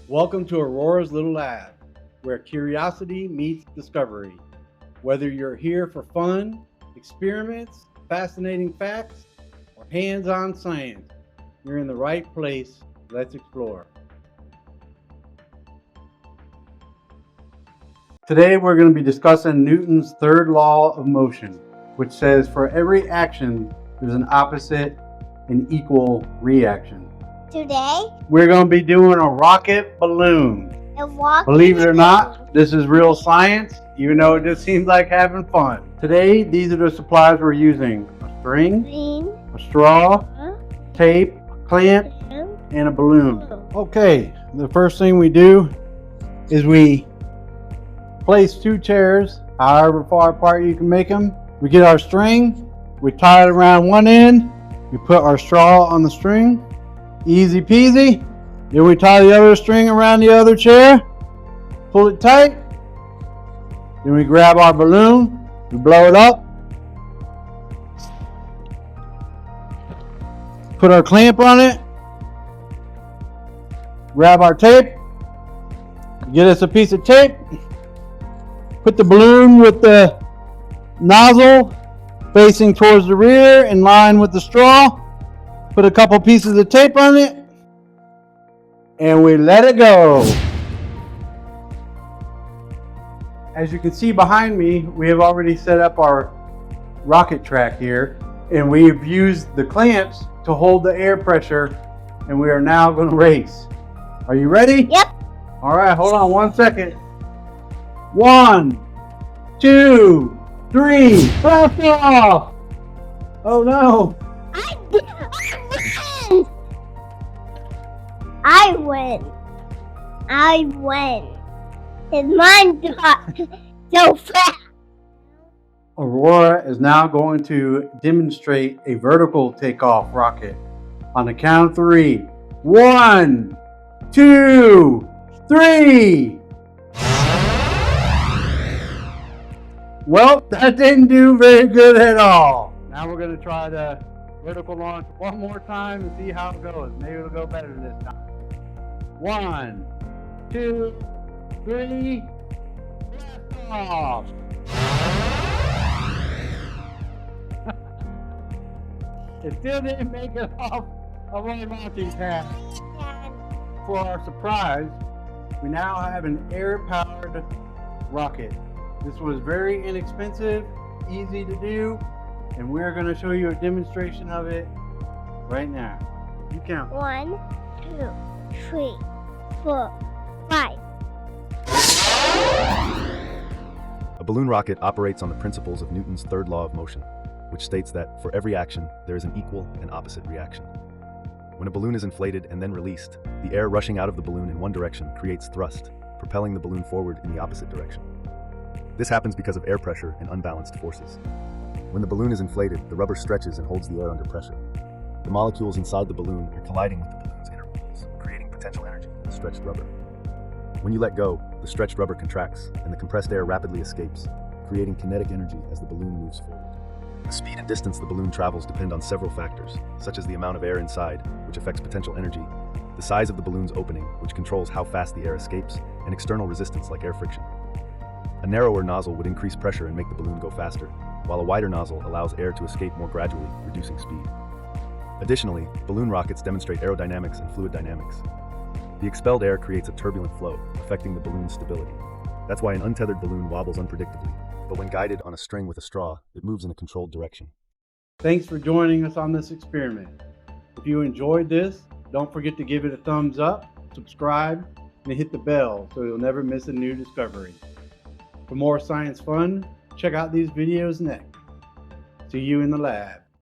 Welcome to Aurora's Little Lab, where curiosity meets discovery. Whether you're here for fun, experiments, fascinating facts, or hands-on science, you're in the right place. Let's explore. Today we're going to be discussing Newton's third law of motion, which says for every action, there's an opposite and equal reaction. Today, We're going to be doing a rocket balloon. Believe it or not, this is real science, even though it just seems like having fun. Today, these are the supplies we're using. A string, a straw, tape, a clamp, and a balloon. Okay, the first thing we do is we place two chairs, however far apart you can make them. We get our string, we tie it around one end, we put our straw on the string, easy peasy. Then we tie the other string around the other chair, pull it tight. Then we grab our balloon, we blow it up, put our clamp on it, grab our tape, get us a piece of tape, put the balloon with the nozzle facing towards the rear in line with the straw, put a couple pieces of tape on it, and we let it go. As you can see behind me, we have already set up our rocket track here, and we've used the clamps to hold the air pressure, and we are now going to race. Are you ready? Yep. All right, hold on 1 second. 1, 2, 3, blast off! Oh no! I win. And mine got so fast. Aurora is now going to demonstrate a vertical takeoff rocket. On the count of 3. 1, 2, 3. Well, that didn't do very good at all. Now we're going to try the vertical launch one more time and see how it goes. Maybe it'll go better this time. 1, 2, 3. Blast off. It still didn't make it off of our launching pad. For our surprise, we now have an air-powered rocket. This was very inexpensive, easy to do, and we're going to show you a demonstration of it right now. You count. 1, 2, 3, 4, 5. A balloon rocket operates on the principles of Newton's third law of motion, which states that for every action, there is an equal and opposite reaction. When a balloon is inflated and then released, the air rushing out of the balloon in one direction creates thrust, propelling the balloon forward in the opposite direction. This happens because of air pressure and unbalanced forces. When the balloon is inflated, the rubber stretches and holds the air under pressure. The molecules inside the balloon are colliding with the balloon's inner walls, creating potential energy in the stretched rubber. When you let go, the stretched rubber contracts, and the compressed air rapidly escapes, creating kinetic energy as the balloon moves forward. The speed and distance the balloon travels depend on several factors, such as the amount of air inside, which affects potential energy, the size of the balloon's opening, which controls how fast the air escapes, and external resistance like air friction. A narrower nozzle would increase pressure and make the balloon go faster, while a wider nozzle allows air to escape more gradually, reducing speed. Additionally, balloon rockets demonstrate aerodynamics and fluid dynamics. The expelled air creates a turbulent flow, affecting the balloon's stability. That's why an untethered balloon wobbles unpredictably, but when guided on a string with a straw, it moves in a controlled direction. Thanks for joining us on this experiment. If you enjoyed this, don't forget to give it a thumbs up, subscribe, and hit the bell so you'll never miss a new discovery. For more science fun, check out these videos next. See you in the lab.